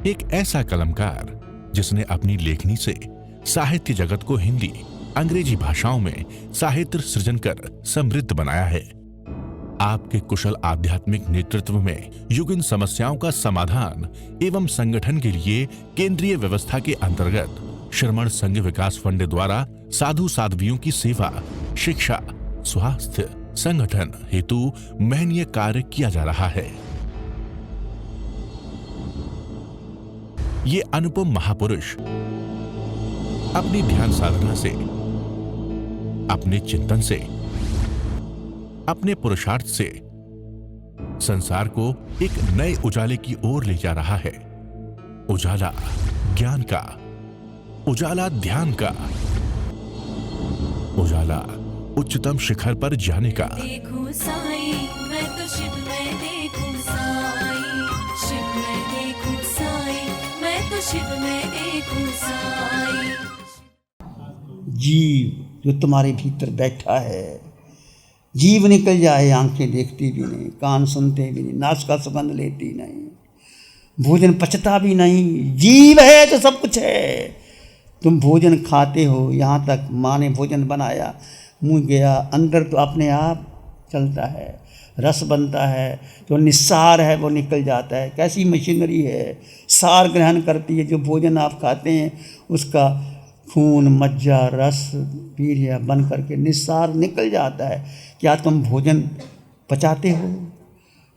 एक ऐसा कलमकार जिसने अपनी लेखनी से साहित्य जगत को हिंदी, अंग्रेजी भाषाओं में साहित्य सृजन कर समृद्ध बनाया है। आपके कुशल आध्यात्मिक नेतृत्व में युगीन समस्याओं का समाधान एवं संगठन के लिए केंद्रीय व्यवस्था के अंतर्गत श्रमण संघ विकास फंड द्वारा साधु साध्वियों की सेवा, शिक्षा, स्वास्थ्य, संगठन हेतु महनीय कार्य किया जा रहा है। ये अनुपम महापुरुष अपनी ध्यान साधना से, अपने चिंतन से, अपने पुरुषार्थ से संसार को एक नए उजाले की ओर ले जा रहा है। उजाला ज्ञान का, उजाला ध्यान का, उजाला उच्चतम शिखर पर जाने का। देखूं साई, मैं तो शिव में देखूं साई, शिव में देखूं साई, मैं तो शिव में देखूं साई। जीव जो तुम्हारे भीतर बैठा है, जीव निकल जाए, आंखें देखती भी नहीं, कान सुनते भी नहीं, नाक सुगंध लेती नहीं, भोजन पचता भी नहीं, जीव है तो सब कुछ है। तुम भोजन खाते हो, यहाँ तक माँ ने भोजन बनाया, मुँह गया, अंदर तो अपने आप चलता है, रस बनता है, जो निस्सार है वो निकल जाता है। कैसी मशीनरी है, सार ग्रहण करती है। जो भोजन आप खाते हैं उसका खून, मज्जा, रस, वीर्य बन करके निस्सार निकल जाता है। क्या तुम भोजन पचाते हो?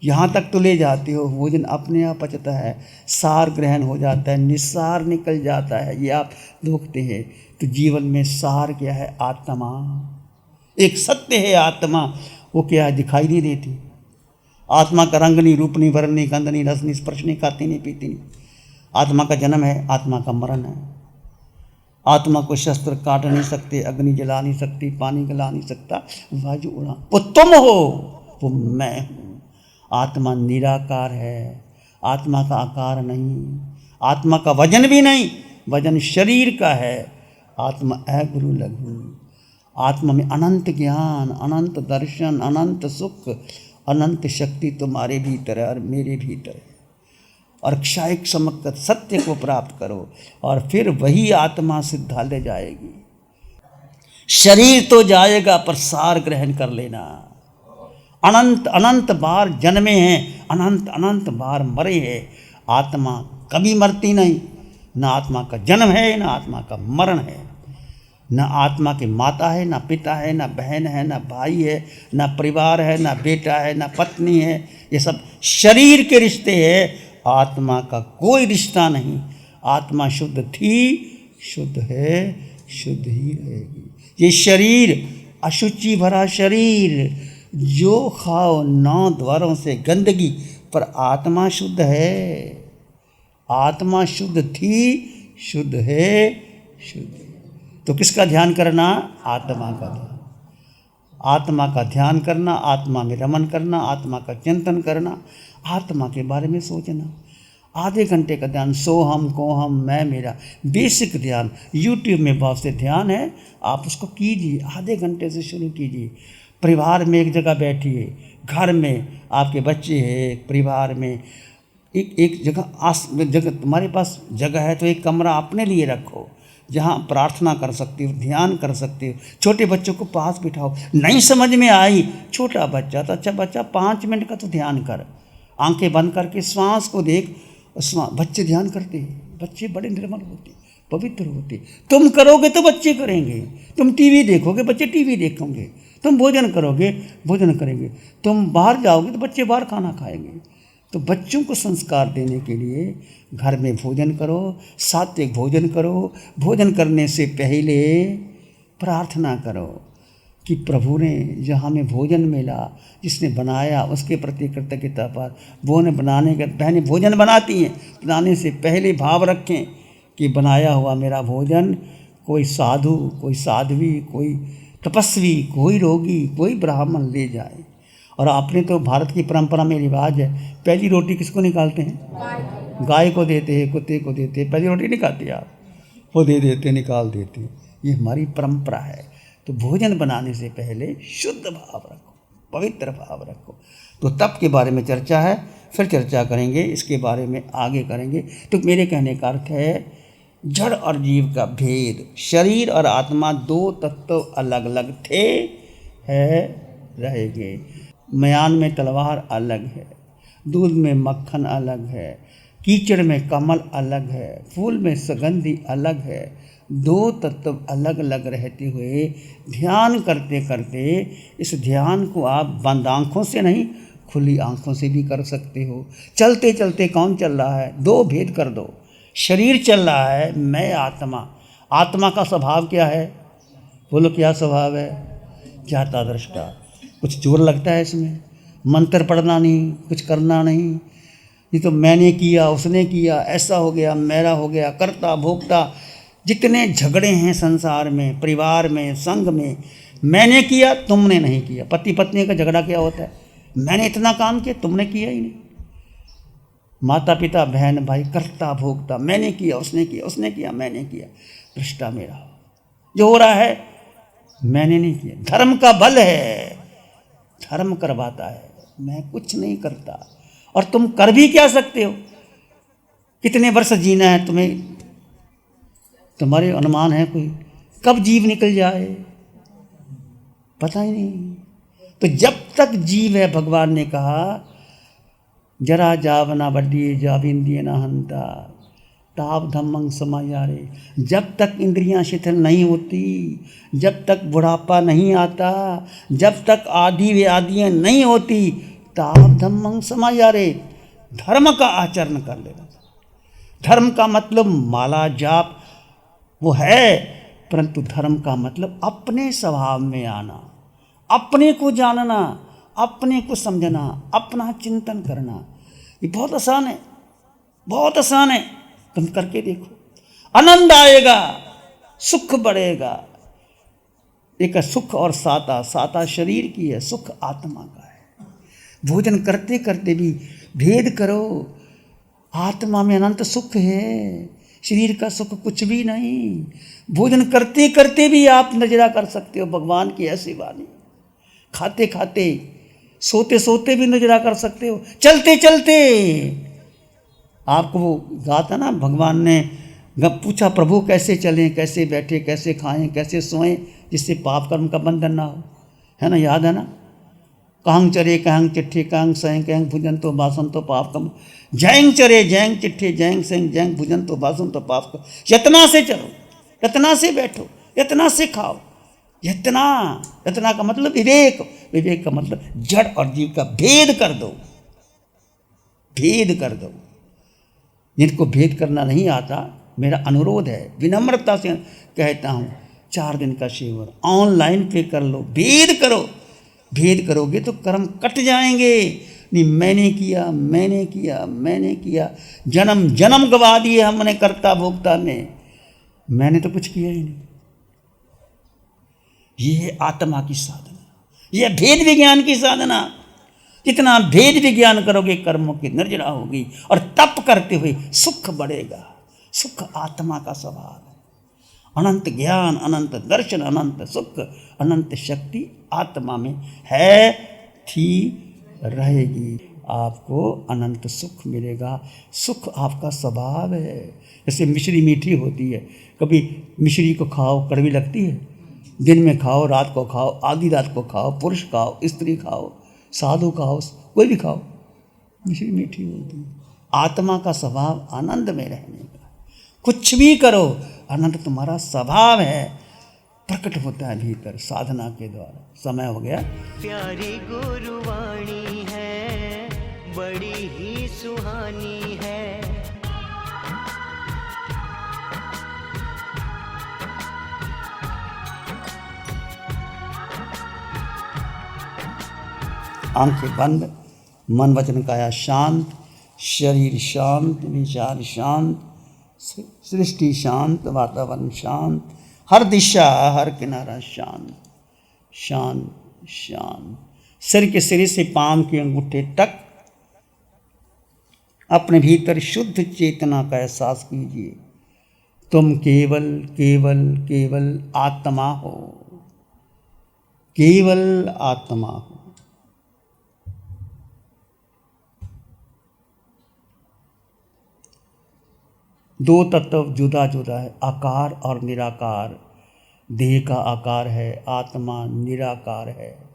यहाँ तक तो ले जाते हो, भोजन अपने आप पचता है, सार ग्रहण हो जाता है, निस्सार निकल जाता है। ये आप देखते हैं। तो जीवन में सार क्या है? आत्मा, एक सत्य है आत्मा। वो क्या है? दिखाई नहीं देती। आत्मा का रंग नहीं, रूप नहीं, वर्ण नहीं, गंध नहीं, रस नहीं, स्पर्श नहीं, खाती नहीं, पीती नहीं। आत्मा का जन्म है, आत्मा का मरण है। आत्मा को शस्त्र काट नहीं सकते, अग्नि जला नहीं सकती, पानी गला नहीं सकता, वायु उड़ा। वो तुम हो, वो मैं हूँ। आत्मा निराकार है, आत्मा का आकार नहीं, आत्मा का वजन भी नहीं, वजन शरीर का है। आत्मा गुरु लघु। आत्मा में अनंत ज्ञान, अनंत दर्शन, अनंत सुख, अनंत शक्ति तुम्हारे भीतर है और मेरे भीतर है। और क्षायिक समक्त सत्य को प्राप्त करो और फिर वही आत्मा सिद्धालय जाएगी। शरीर तो जाएगा पर सार ग्रहण कर लेना। अनंत अनंत बार जन्मे हैं, अनंत अनंत बार मरे हैं। आत्मा कभी मरती नहीं। न आत्मा का जन्म है, न आत्मा का मरण है। न आत्मा के माता है, न पिता है, न बहन है, न भाई है, न परिवार है, न बेटा है, न पत्नी है। ये सब शरीर के रिश्ते हैं। आत्मा का कोई रिश्ता नहीं। आत्मा शुद्ध थी, शुद्ध है, शुद्ध ही रहेगी। ये शरीर अशुचि भरा शरीर, जो खाओ 9 द्वारों से गंदगी, पर आत्मा शुद्ध है। आत्मा शुद्ध थी, शुद्ध है, शुद्ध है। तो किसका ध्यान करना? आत्मा का ध्यान। आत्मा का ध्यान करना, आत्मा में रमन करना, आत्मा का चिंतन करना, आत्मा के बारे में सोचना। आधे घंटे का ध्यान, सोहम, कोहम, मैं, मेरा, बेसिक ध्यान। यूट्यूब में बहुत से ध्यान है, आप उसको कीजिए। आधे घंटे से शुरू कीजिए। परिवार में एक जगह बैठिए, घर में आपके बच्चे हैं, परिवार में एक जगह तुम्हारे पास जगह है तो एक कमरा अपने लिए रखो, जहाँ प्रार्थना कर सकते हो, ध्यान कर सकते हो। छोटे बच्चों को पास बिठाओ। नहीं समझ में आई, छोटा बच्चा तो अच्छा बच्चा, 5 मिनट का तो ध्यान कर। आंखें बंद करके श्वास को देख। बच्चे ध्यान करते हैं, बच्चे बड़े निर्मल होते, पवित्र होते। तुम करोगे तो बच्चे करेंगे। तुम टीवी देखोगे, बच्चे टीवी देखेंगे। तुम भोजन करोगे, भोजन करेंगे। तुम बाहर जाओगे तो बच्चे बाहर खाना खाएंगे। तो बच्चों को संस्कार देने के लिए घर में भोजन करो, सात्विक भोजन करो। भोजन करने से पहले प्रार्थना करो कि प्रभु ने जो हमें भोजन मिला, जिसने बनाया उसके प्रति कृतज्ञता पर, वो ने बनाने के बहनें भोजन बनाती हैं, बनाने से पहले भाव रखें कि बनाया हुआ मेरा भोजन कोई साधु, कोई साध्वी, कोई तपस्वी, कोई रोगी, कोई ब्राह्मण ले जाए। और आपने तो भारत की परंपरा में रिवाज है, पहली रोटी किसको निकालते हैं? गाय को देते हैं, कुत्ते को देते हैं। पहली रोटी नहीं खाते आप, वो दे देते, निकाल देते। ये हमारी परंपरा है। तो भोजन बनाने से पहले शुद्ध भाव रखो, पवित्र भाव रखो। तो तप के बारे में चर्चा है। फिर चर्चा करेंगे इसके बारे में, आगे करेंगे। तो मेरे कहने का अर्थ है जड़ और जीव का भेद, शरीर और आत्मा दो तत्व अलग अलग थे, है, रहेंगे। मयान में तलवार अलग है, दूध में मक्खन अलग है, कीचड़ में कमल अलग है, फूल में सुगंधि अलग है। दो तत्व अलग अलग रहते हुए ध्यान करते करते इस ध्यान को आप बंद आँखों से नहीं, खुली आँखों से भी कर सकते हो। चलते चलते कौन चल रहा है? दो भेद कर दो। शरीर चल रहा है, मैं आत्मा। आत्मा का स्वभाव क्या है? बोलो क्या स्वभाव है? ज्ञाता दृष्टा। कुछ जोर लगता है इसमें? मंत्र पढ़ना नहीं, कुछ करना नहीं। ये तो मैंने किया, उसने किया, ऐसा हो गया, मेरा हो गया, करता भोगता। जितने झगड़े हैं संसार में, परिवार में, संघ में, मैंने किया, तुमने नहीं किया। पति पत्नी का झगड़ा क्या होता है? मैंने इतना काम किया, तुमने किया ही नहीं। माता पिता बहन भाई, करता भोगता, मैंने किया, उसने किया, उसने किया, मैंने किया। दृष्टा मेरा जो हो रहा है, मैंने नहीं किया। धर्म का बल है, धर्म करवाता है, मैं कुछ नहीं करता। और तुम कर भी क्या सकते हो? कितने वर्ष जीना है तुम्हें? तुम्हारे अनुमान है कोई? कब जीव निकल जाए पता ही नहीं। तो जब तक जीव है, भगवान ने कहा जरा जावना बड्डी जाविंदिय न हंता ताप धम्मंग समायारे। जब तक इंद्रियां शिथिल नहीं होती, जब तक बुढ़ापा नहीं आता, जब तक आदि वे आदियाँ नहीं होती, ताप धम्मंग समायारे। धर्म का आचरण कर लेना। धर्म का मतलब माला जाप वो है, परंतु धर्म का मतलब अपने स्वभाव में आना, अपने को जानना, अपने को समझना, अपना चिंतन करना। ये बहुत आसान है, बहुत आसान है। तुम करके देखो, आनंद आएगा, सुख बढ़ेगा। एक सुख और साता, साता शरीर की है, सुख आत्मा का है। भोजन करते करते भी भेद करो, आत्मा में अनंत सुख है, शरीर का सुख कुछ भी नहीं। भोजन करते करते भी आप नजरा कर सकते हो भगवान की ऐसी वाणी। खाते खाते, सोते सोते भी नजरा कर सकते हो। चलते चलते आपको वो कहा था ना, भगवान ने पूछा प्रभु कैसे चलें, कैसे बैठे, कैसे खाएं, कैसे सोएं, जिससे पाप कर्म का बंधन ना हो, है ना? याद है ना? कहंग चरे कहंग चिट्ठे कहंग सैंग कहंग भुजन तो बासन तो पाप कम। जैंग चरे जैंग चिट्ठे जैंग सैंग जैंग भुजन तो बासन तो पाप कम। यतना से चलो, यतना से बैठो, यतना से खाओ। यतना, यतना का मतलब विवेक, विवेक का मतलब जड़ और जीव का भेद कर दो, भेद कर दो। जिनको भेद करना नहीं आता, मेरा अनुरोध है, विनम्रता से कहता हूँ, 4 दिन का शिविर ऑनलाइन पे कर लो, भेद करो। भेद करोगे तो कर्म कट जाएंगे। नहीं मैंने किया, मैंने किया, मैंने किया, जन्म जन्म गवा दिए हमने कर्ता भोक्ता में, मैंने तो कुछ किया ही नहीं। ये है आत्मा की साधना, ये भेद विज्ञान की साधना। जितना भेद विज्ञान करोगे कर्मों की निर्जरा होगी, और तप करते हुए सुख बढ़ेगा। सुख आत्मा का स्वभाव है। अनंत ज्ञान, अनंत दर्शन, अनंत सुख, अनंत शक्ति आत्मा में है, थी, रहेगी। आपको अनंत सुख मिलेगा। सुख आपका स्वभाव है। जैसे मिश्री मीठी होती है, कभी मिश्री को खाओ कड़वी लगती है, दिन में खाओ, रात को खाओ, आधी रात को खाओ, पुरुष खाओ, स्त्री खाओ, साधु खाओ, कोई भी खाओ, मिश्री मीठी होती है। आत्मा का स्वभाव आनंद में रहने का। कुछ भी करो, आनंद तुम्हारा स्वभाव है, प्रकट होता है भीतर साधना के द्वारा। समय हो गया। प्यारी गुरुवाणी है, बड़ी ही सुहानी है। आंखें बंद, मन वचन काया शांत, शरीर शांत, विचार शांत, सृष्टि शांत, वातावरण शांत, हर दिशा, हर किनारा शांत, शांत, शांत। सिर के सिरे से पांव के अंगूठे तक अपने भीतर शुद्ध चेतना का एहसास कीजिए। तुम केवल केवल केवल आत्मा हो, केवल आत्मा हो। दो तत्व जुदा जुदा है, आकार और निराकार। देह का आकार है, आत्मा निराकार है।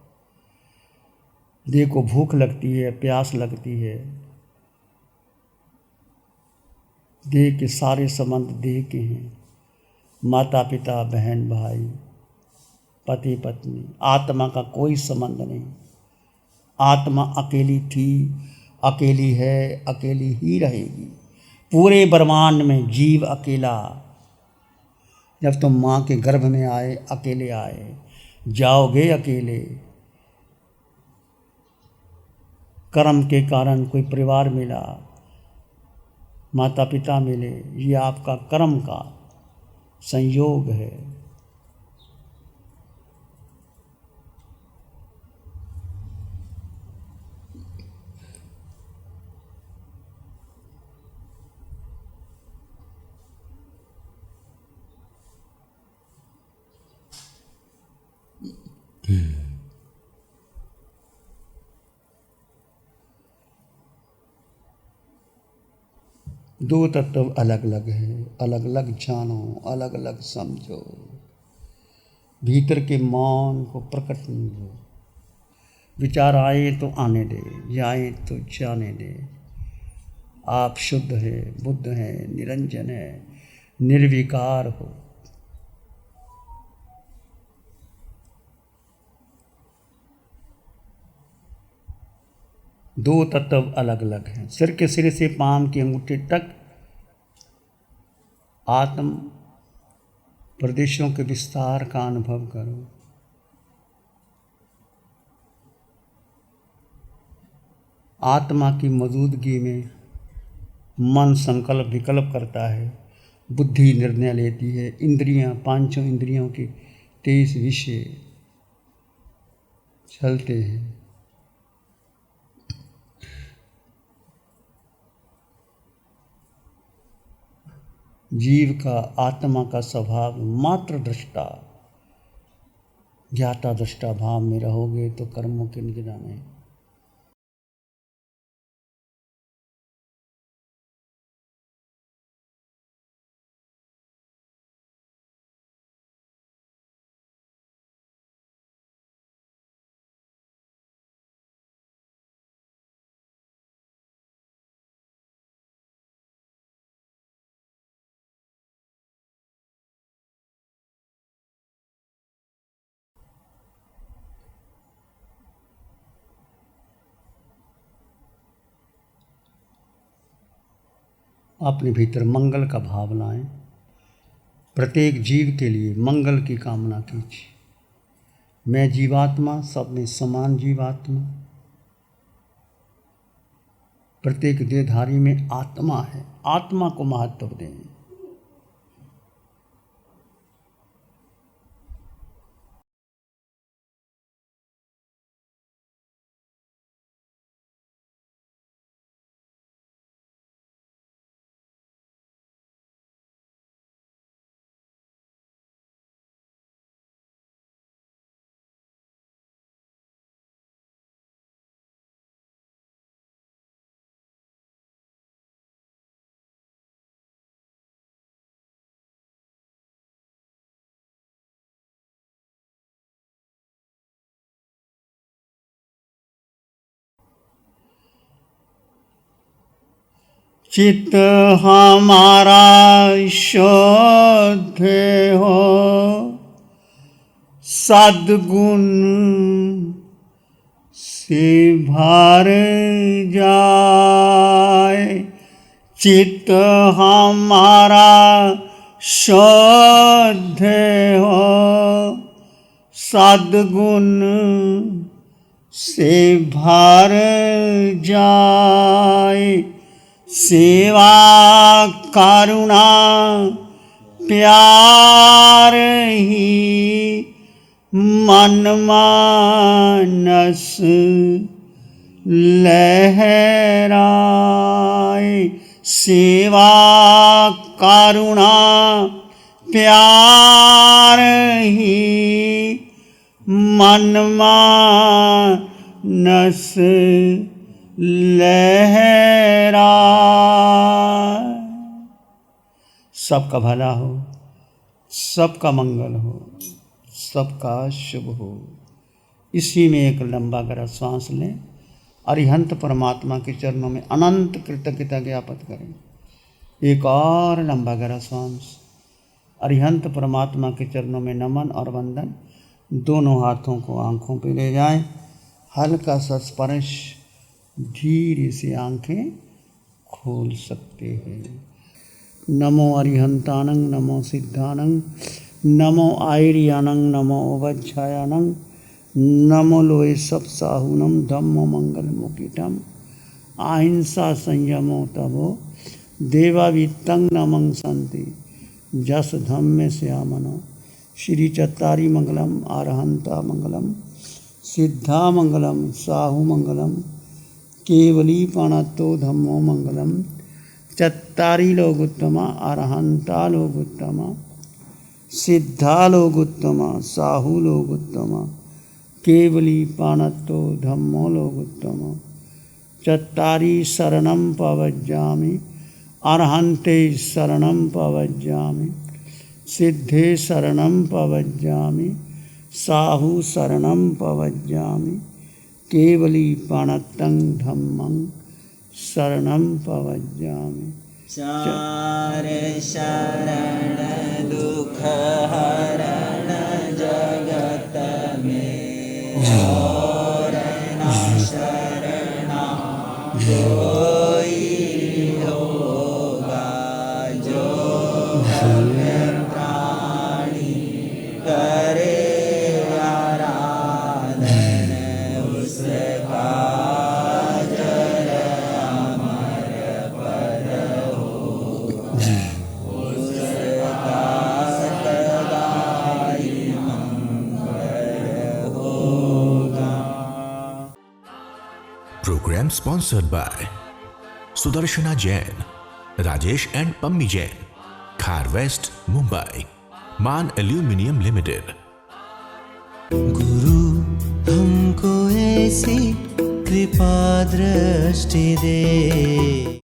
देह को भूख लगती है, प्यास लगती है। देह के सारे संबंध देह के हैं, माता पिता, बहन भाई, पति पत्नी। आत्मा का कोई संबंध नहीं। आत्मा अकेली थी, अकेली है, अकेली ही रहेगी। पूरे ब्रह्मांड में जीव अकेला। जब तुम माँ के गर्भ में आए अकेले आए, जाओगे अकेले। कर्म के कारण कोई परिवार मिला, माता पिता मिले, ये आपका कर्म का संयोग है। दो तत्व अलग अलग है, अलग अलग जानो, अलग अलग समझो। भीतर के मौन को प्रकट नहीं हो। विचार आए तो आने दे, जाए तो जाने दे। आप शुद्ध है, बुद्ध है, निरंजन है, निर्विकार हो। दो तत्व अलग अलग हैं। सिर के सिरे से पांव की अंगूठे तक आत्म प्रदेशों के विस्तार का अनुभव करो। आत्मा की मौजूदगी में मन संकल्प विकल्प करता है, बुद्धि निर्णय लेती है, इंद्रियां, पांचों इंद्रियों के 23 विषय चलते हैं। जीव का, आत्मा का स्वभाव मात्र दृष्टा। ज्ञाता दृष्टा भाव में रहोगे तो कर्मों के निगरानी। अपने भीतर मंगल का भाव लाएं। प्रत्येक जीव के लिए मंगल की कामना कीजिए। मैं जीवात्मा, सब में समान जीवात्मा। प्रत्येक देहधारी में आत्मा है, आत्मा को महत्व दें। चित्त हमारा शुद्ध हो, सद्गुण से भर जाए। चित्त हमारा शुद्ध हो, सद्गुण से भर जाए। सेवा करुणा प्यार ही मन मानस लहराए। सेवा करुणा प्यार ही मन मानस लहरा। सबका भला हो, सबका मंगल हो, सबका शुभ हो। इसी में एक लंबा गहरा सांस लें। अरिहंत परमात्मा के चरणों में अनंत कृतज्ञता ज्ञापित करें। एक और लंबा गहरा सांस। अरिहंत परमात्मा के चरणों में नमन और वंदन। दोनों हाथों को आँखों पे ले जाएं। हल्का सा स्पर्श, धीरे से आंखें खोल सकते हैं। नमो अरिहंतानंग, नमो सिद्धानंग, नमो आयर्यानंग, नमो उवज्झायानंग, नमो लोए सब साहुनम, धम्मो मंगल मुकिटम, अहिंसा संयमो तभो, देवावित्तं नमं संति, जस धम्मे श्यामनो। श्री चत्तारी मंगलम, अरहंता मंगलम, सिद्धा मंगलम, साहु मंगलम, केवली पाणत्तो धम्मो मंगलम। चत्तारी लोगुत्तमा, अरहंता लोगुत्तमा, सिद्धा लोगुत्तमा, साहु लोगुत्तमा, केवली पाणत्तो धम्मो लोगुत्तमा। चत्तारी शरणं पवज्जामि, अरहन्ते शरणं पवज्जामि, सिद्धे शरणं पवज्जामि, साहु शरणं पवज्जामि, केवली पाणत्तं धम्मं शरणं पवज्जामि। चार शरण दुख हरण जगत में, और न शरणा कोई होगा, जो भव्य प्राणी करे आराधन उसका जल अमर पद होगा, उसका सदाई मंगल होगा। Program sponsored by Sudarshana Jain, Rajesh and Pammi Jain, Khar West, Mumbai, Man Aluminium Limited। गुरु हमको ऐसी कृपा दृष्टि दे।